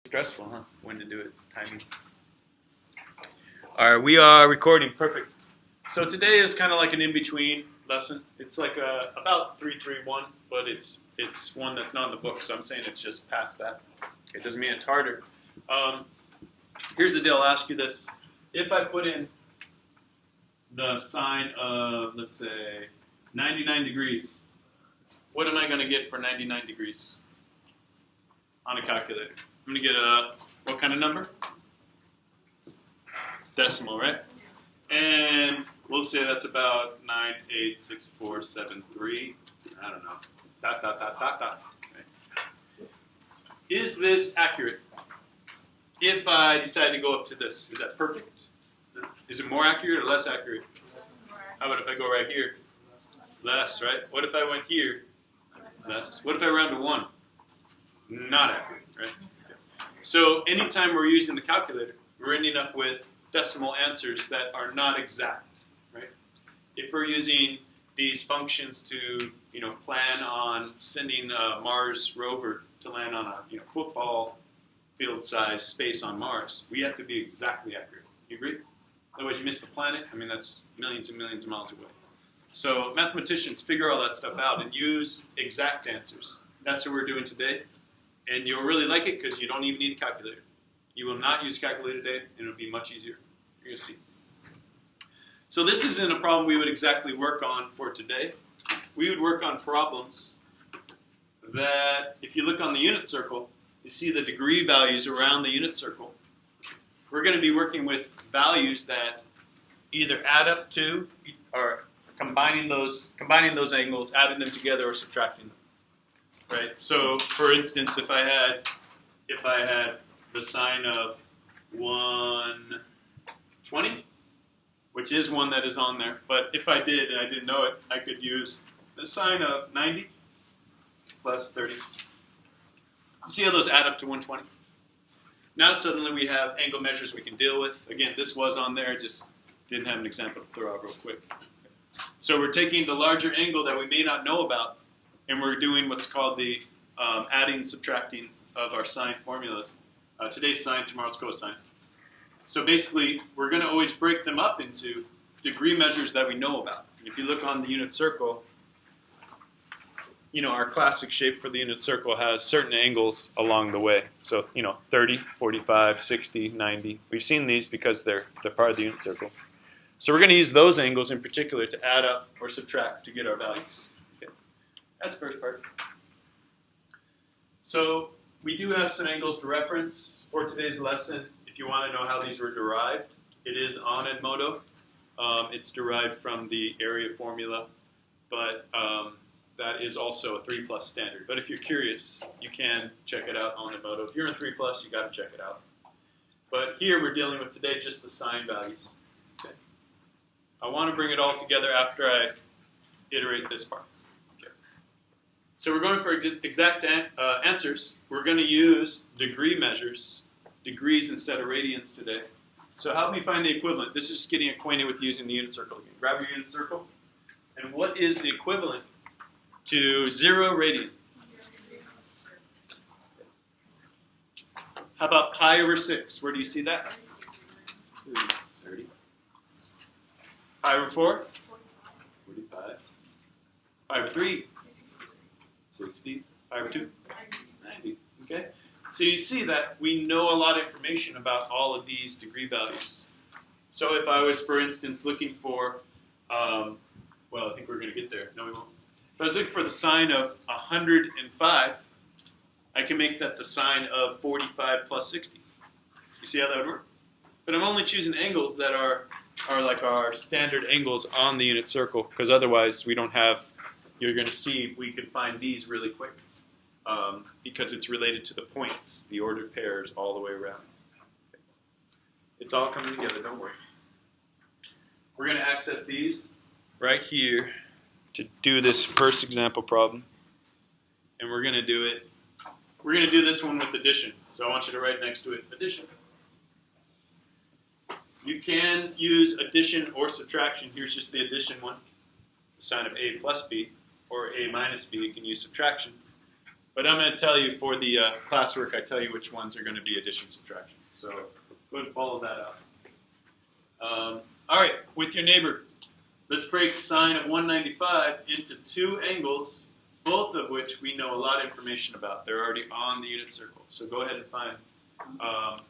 Stressful, huh? When to do it, timing. All right, we are recording, perfect. So today is kind of like an in-between lesson. It's like about 331, but it's one that's not in the book, so I'm saying it's just past that. Okay, it doesn't mean it's harder. Here's the deal, I'll ask you this. If I put in the sine of, let's say, 99 degrees, what am I going to get for 99 degrees on a calculator? I'm going to get a, what kind of number? Decimal, right? And we'll say that's about 98647.3. I don't know. Dot, dot, dot, dot, dot. Okay. Is this accurate? If I decide to go up to this, is that perfect? Is it more accurate or less accurate? How about if I go right here? Less, right? What if I went here? Less. What if I round to 1? Not accurate, right? So anytime we're using the calculator, we're ending up with decimal answers that are not exact, right? If we're using these functions to, plan on sending a Mars rover to land on a, football field-sized space on Mars, we have to be exactly accurate. You agree? Otherwise, you miss the planet. I mean, that's millions and millions of miles away. So mathematicians figure all that stuff out and use exact answers. That's what we're doing today. And you'll really like it because you don't even need a calculator. You will not use a calculator today, and it'll be much easier. You're going to see. So this isn't a problem we would exactly work on for today. We would work on problems that, if you look on the unit circle, you see the degree values around the unit circle. We're going to be working with values that either add up to or combining those angles, adding them together, or subtracting them. Right. So, for instance, if I had the sine of 120, which is one that is on there, but if I did and I didn't know it, I could use the sine of 90 plus 30. See how those add up to 120? Now suddenly we have angle measures we can deal with. Again, this was on there, just didn't have an example to throw out real quick. So we're taking the larger angle that we may not know about, and we're doing what's called the adding and subtracting of our sine formulas. Today's sine, tomorrow's cosine. So basically, we're going to always break them up into degree measures that we know about. And if you look on the unit circle, our classic shape for the unit circle has certain angles along the way. So, 30, 45, 60, 90. We've seen these because they're part of the unit circle. So we're going to use those angles in particular to add up or subtract to get our values. Okay. That's the first part. So we do have some angles to reference for today's lesson. If you want to know how these were derived, it is on Edmodo. It's derived from the area formula, but that is also a 3+ standard. But if you're curious, you can check it out on Edmodo. If you're in 3+, you got to check it out. But here we're dealing with today just the sine values. Okay. I want to bring it all together after I iterate this part. Okay. So we're going for exact answers. We're going to use degree measures, degrees instead of radians today. So help me find the equivalent. This is just getting acquainted with using the unit circle again. Grab your unit circle. And what is the equivalent to 0 radians? How about pi over 6? Where do you see that? 30. Pi over 4? 45. Pi over 3? 60. Pi over 2? 90. Okay? So you see that we know a lot of information about all of these degree values. So if I was, for instance, looking for, I think we're going to get there. No, we won't. If I was looking for the sine of 105, I can make that the sine of 45 plus 60. You see how that would work? But I'm only choosing angles that are like our standard angles on the unit circle, because otherwise we don't have, you're going to see we can find these really quick. Because it's related to the points, the ordered pairs all the way around. Okay. It's all coming together, don't worry. We're going to access these right here to do this first example problem. And we're going to do it. We're going to do this one with addition. So I want you to write next to it addition. You can use addition or subtraction. Here's just the addition one. The sine of a plus b, or a minus b, you can use subtraction. But I'm going to tell you for the classwork, I tell you which ones are going to be addition, subtraction. So go ahead and follow that out. All right, with your neighbor, let's break sine of 195 into two angles, both of which we know a lot of information about. They're already on the unit circle. So go ahead and find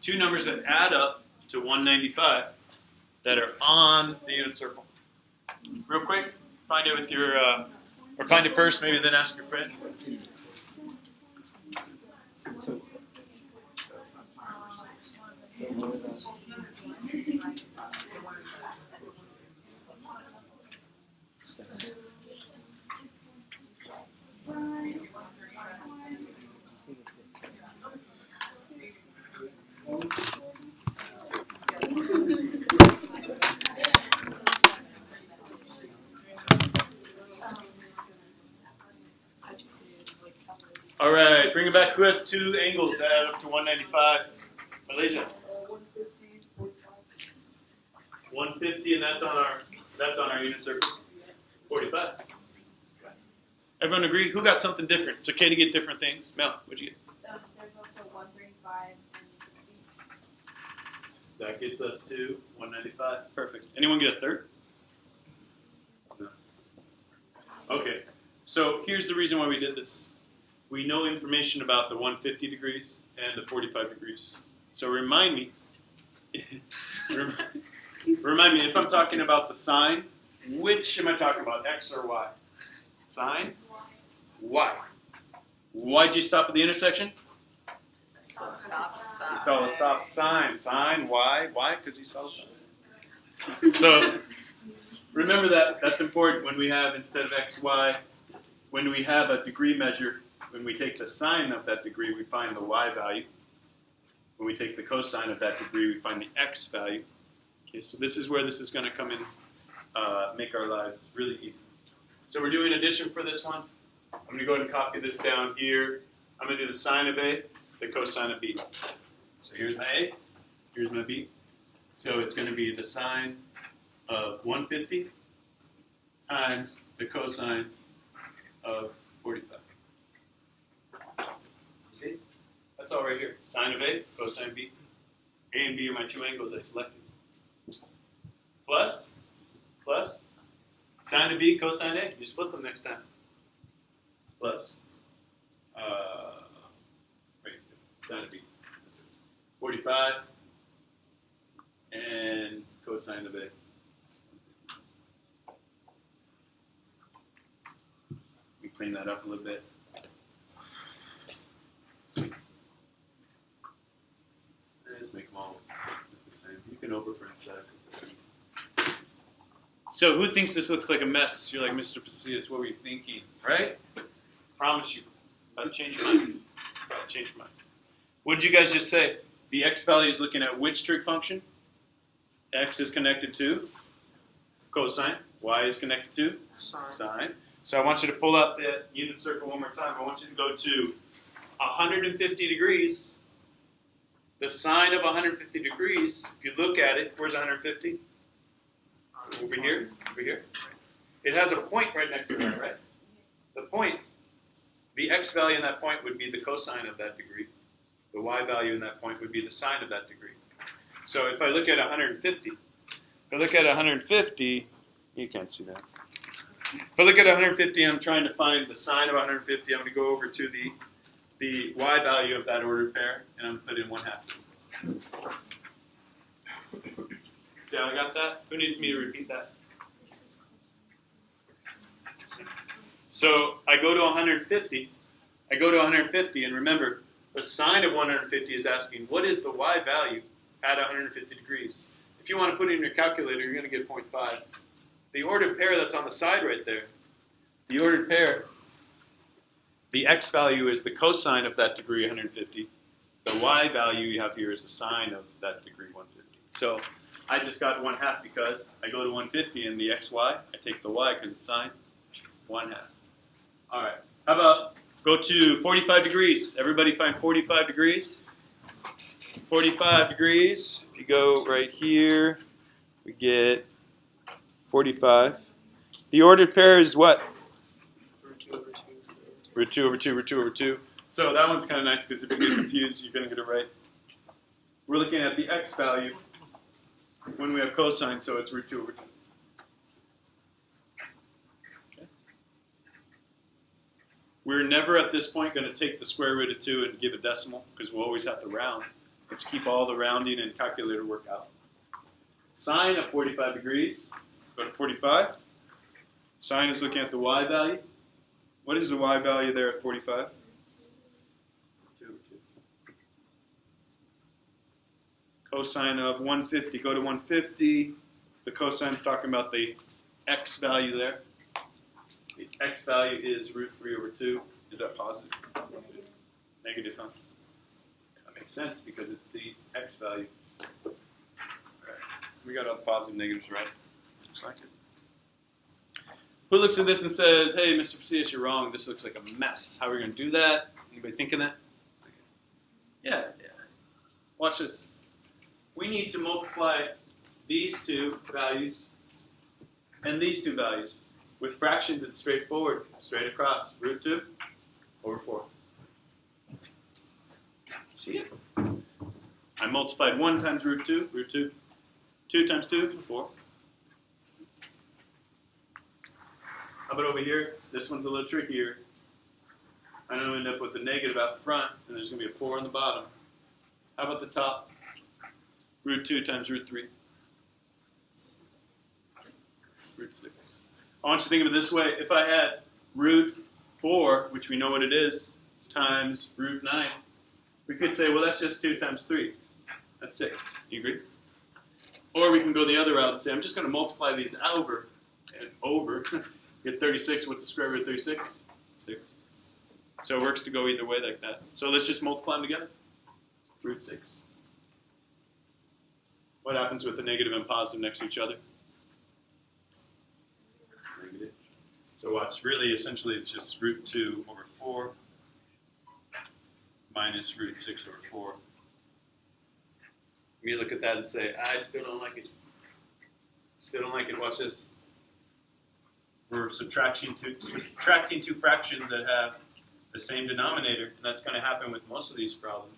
two numbers that add up to 195 that are on the unit circle. Real quick, find it with your, or find it first, maybe then ask your friend. All right, bring it back. Who has two angles that add up to 195? Malaysia. 150, and that's on our unit circle. 45. Everyone agree? Who got something different? It's okay to get different things. Mel, what'd you get? There's also 135 and 60. That gets us to 195. Perfect. Anyone get a third? No. Okay. So here's the reason why we did this. We know information about the 150 degrees and the 45 degrees. So remind me, if I'm talking about the sine, which am I talking about, x or y? Sine? Y. Why'd you stop at the intersection? Stop sign. You saw the stop sign. Sine, y. Why? Because you saw the sign. So remember that. That's important when we have, instead of x, y, when we have a degree measure, when we take the sine of that degree, we find the y value. When we take the cosine of that degree, we find the x value. Okay, so this is where this is going to come in, make our lives really easy. So we're doing addition for this one. I'm going to go ahead and copy this down here. I'm going to do the sine of A, the cosine of B. So here's my A, here's my B. So it's going to be the sine of 150 times the cosine of 45. See? That's all right here. Sine of A, cosine B. A and B are my two angles I selected. Plus, sine of B, cosine A. You split them next time. Plus, sine of B. 45 and cosine of A. We clean that up a little bit. Let's make them all the same. You can over-parenthesize it. So who thinks this looks like a mess? You're like, Mr. Pasillas, what were you thinking? Right? Promise you. About to change your mind. About to change your mind. What did you guys just say? The x value is looking at which trig function? X is connected to cosine. Y is connected to sine. So I want you to pull out the unit circle one more time. I want you to go to 150 degrees. The sine of 150 degrees, if you look at it, where's 150? Over here? Over here? It has a point right next to that, right? The point, the x value in that point would be the cosine of that degree. The y value in that point would be the sine of that degree. So if I look at 150, you can't see that. If I look at 150, I'm trying to find the sine of 150. I'm going to go over to the y value of that ordered pair, and I'm going to put in 1/2. See how I got that? Who needs me to repeat that? So I go to 150. And remember, the sine of 150 is asking, what is the y value at 150 degrees? If you want to put it in your calculator, you're going to get 0.5. The ordered pair that's on the side right there, the ordered pair, the x value is the cosine of that degree 150. The y value you have here is the sine of that degree 150. So I just got 1/2 because I go to 150 and the xy, I take the y because it's sine, 1/2. All right, how about go to 45 degrees? Everybody find 45 degrees? 45 degrees, if you go right here, we get 45. The ordered pair is what? Root 2 over 2, root 2 over 2. So that one's kind of nice because if you get confused, you're going to get it right. We're looking at the x value when we have cosine, so it's root 2 over 2. Okay. We're never at this point going to take the square root of 2 and give a decimal because we'll always have to round. Let's keep all the rounding and calculator work out. Sine of 45 degrees, go to 45. Sine is looking at the y value. What is the y value there at 45? 2 over 2. Cosine of 150, go to 150. The cosine's talking about the x value there. The x value is root 3 over 2. Is that positive? Negative, huh? That makes sense because it's the x value. All right. We got all the positive negatives right. Looks like it. Who looks at this and says, hey, Mr. Pasillas, you're wrong. This looks like a mess. How are we going to do that? Anybody thinking that? Okay. Yeah. Watch this. We need to multiply these two values and these two values. With fractions, it's straightforward. Straight across. Root 2 over 4. See it? I multiplied 1 times root 2, 2 times 2, 4. How about over here? This one's a little trickier. I'm going to end up with a negative out front, and there's going to be a 4 on the bottom. How about the top? Root 2 times root 3. Root 6. I want you to think of it this way. If I had root 4, which we know what it is, times root 9, we could say, well, that's just 2 times 3. That's 6. You agree? Or we can go the other route and say, I'm just going to multiply these over and over. Get 36. What's the square root of 36? 6. So it works to go either way like that. So let's just multiply them together. Root 6. What happens with the negative and positive next to each other? Negative. So watch. Really, essentially, it's just root 2 over 4 minus root 6 over 4. You look at that and say, I still don't like it. Still don't like it. Watch this. We're subtracting two fractions that have the same denominator, and that's going to happen with most of these problems.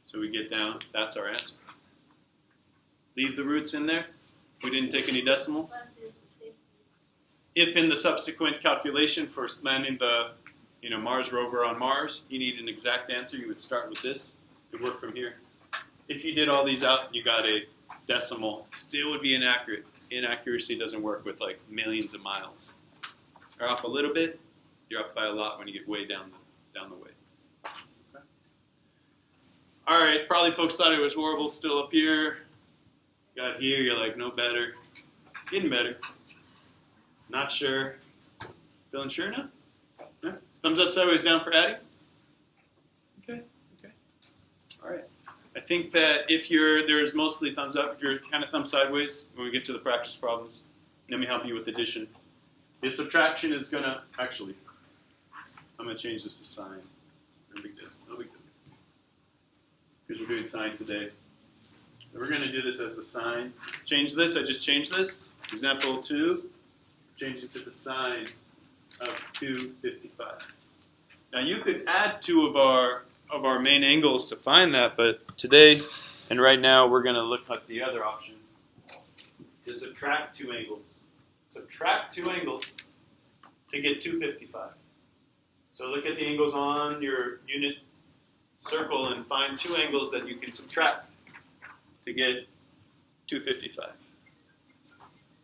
So we get down, that's our answer. Leave the roots in there. We didn't take any decimals. If in the subsequent calculation for landing the Mars rover on Mars, you need an exact answer, you would start with this. It would work from here. If you did all these out and you got a decimal, it still would be inaccurate. Inaccuracy doesn't work with like millions of miles. You're off a little bit, you're off by a lot when you get way down the way. Okay. All right, probably folks thought it was horrible still up here. Got here, you're like, no better. Getting better. Not sure. Feeling sure now? Yeah. Thumbs up, sideways, down for adding? Okay. All right. I think that if there's mostly thumbs up. If you're kind of thumb sideways, when we get to the practice problems, let me help you with addition. The subtraction is going to, actually, I'm going to change this to sine. No big deal. Because we're doing sine today. So we're going to do this as the sine. Change this, I just changed this. Example 2, change it to the sine of 255. Now you could add 2 of our main angles to find that, but today and right now we're going to look at the other option to subtract 2 angles. Subtract 2 angles to get 255. So look at the angles on your unit circle and find 2 angles that you can subtract to get 255.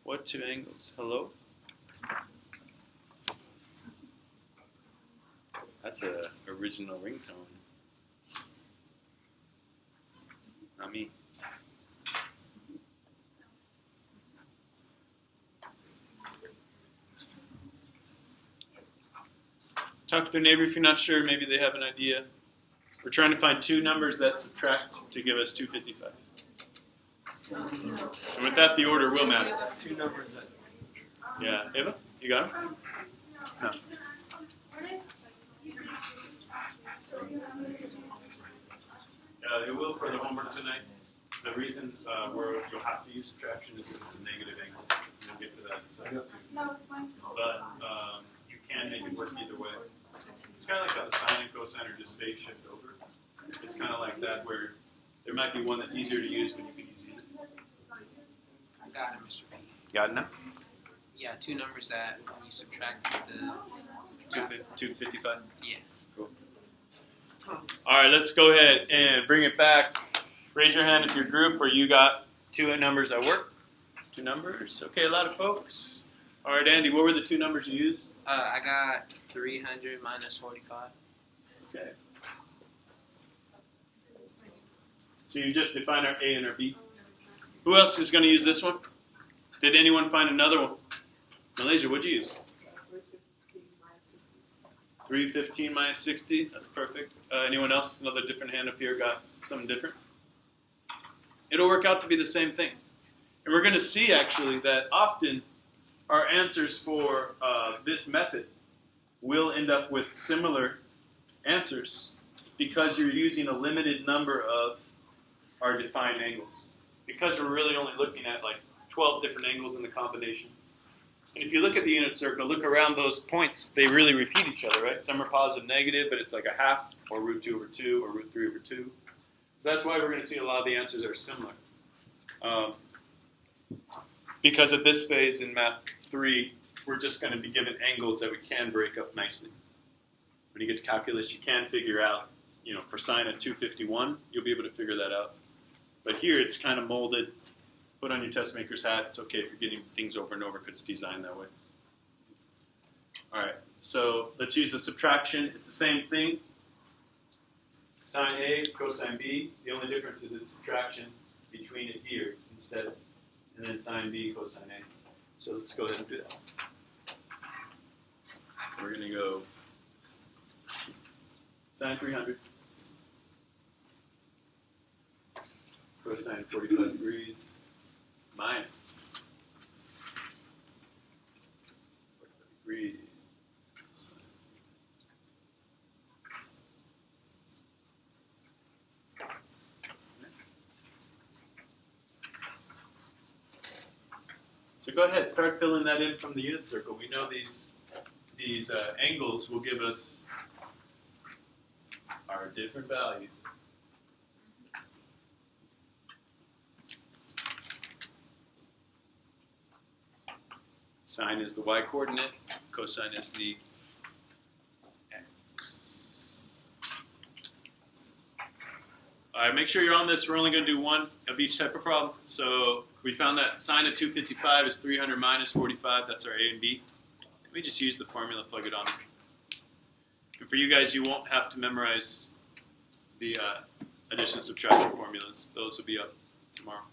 What 2 angles? Hello? That's an original ringtone. Not me. Talk to their neighbor if you're not sure. Maybe they have an idea. We're trying to find 2 numbers that subtract to give us 255. And with that, the order will matter. 2 numbers that... Yeah. Eva, you got them? No. It will for the homework tonight. The reason where you'll have to use subtraction is if it's a negative angle. We'll get to that in a second too. But you can make it work either way. It's kind of like how the sine and cosine are just phase shift over. It's kind of like that where there might be one that's easier to use, but you can use either. Got it, Mr. B. Got it now? Yeah, two numbers that when you subtract the 255? yeah. Cool. All right, let's go ahead and bring it back. Raise your hand if your group or you got two numbers at work. Two numbers. Okay, a lot of folks. All right, Andy, what were the two numbers you used? I got 300 minus 45. Okay. So you just define our A and our B. Who else is going to use this one? Did anyone find another one? Malaysia, what'd you use? 315 minus 60. That's perfect. Anyone else? Another different hand up here got something different? It'll work out to be the same thing. And we're going to see, actually, that often our answers for this method will end up with similar answers because you're using a limited number of our defined angles. Because we're really only looking at like 12 different angles in the combinations. And if you look at the unit circle, look around those points, they really repeat each other, right? Some are positive, negative, but it's like a half, or root 2 over 2, or root 3 over 2. So that's why we're going to see a lot of the answers are similar. Because at this phase in Math 3, we're just going to be given angles that we can break up nicely. When you get to calculus, you can figure out, you know, for sine at 251, you'll be able to figure that out. But here it's kind of molded. Put on your test maker's hat. It's okay if you're getting things over and over because it's designed that way. All right, so let's use the subtraction. It's the same thing. Sine A, cosine B. The only difference is it's subtraction between it here instead, and then sine B, cosine A. So let's go ahead and do that. So we're going to go sine 300, cosine 45 degrees, minus 45 degrees. So go ahead, start filling that in from the unit circle. We know these angles will give us our different values. Sine is the y coordinate, cosine is the x. All right, make sure you're on this. We're only going to do one of each type of problem. So we found that sine of 255 is 300 minus 45. That's our A and B. We just use the formula, plug it on. And for you guys, you won't have to memorize the addition and subtraction formulas. Those will be up tomorrow.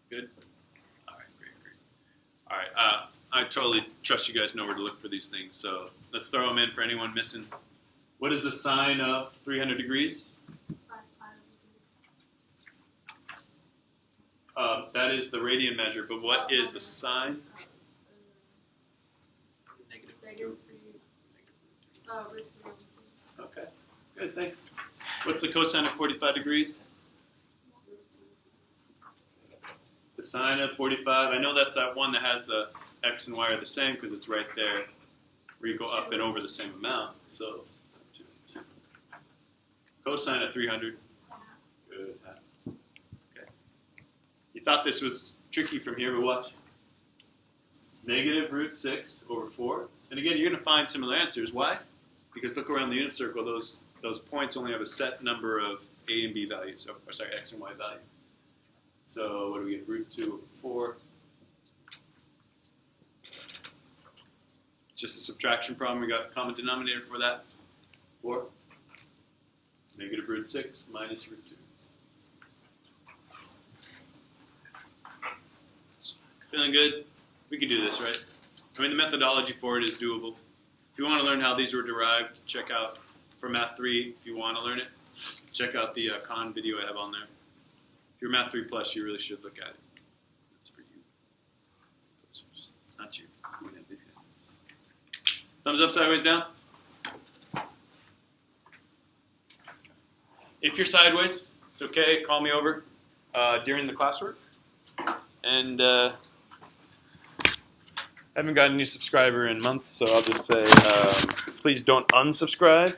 Good? All right, great. All right, I totally trust you guys know where to look for these things. So let's throw them in for anyone missing. What is the sine of 300 degrees? That is the radian measure, but what is the sine? Negative 3. Okay, good, thanks. What's the cosine of 45 degrees? The sine of 45, I know that's that one that has the x and y are the same because it's right there where you go up and over the same amount. So, 2. Cosine of 300. Good. Okay. You thought this was tricky from here, but watch. Negative root 6 over 4. And again, you're going to find similar answers. Why? Because look around the unit circle, those points only have a set number of a and b values, or sorry, x and y values. So what do we get? Root 2 over 4. Just a subtraction problem. We got a common denominator for that. 4. Negative root 6 minus root 2. Feeling good? We can do this, right? I mean, the methodology for it is doable. If you want to learn how these were derived, check out for Math 3. If you want to learn it, check out the Khan video I have on there. If you're Math 3 Plus, you really should look at it. That's for you. Not you. These guys. Thumbs up, sideways, down. If you're sideways, it's okay. Call me over during the classwork. And haven't got a new subscriber in months, so I'll just say, please don't unsubscribe.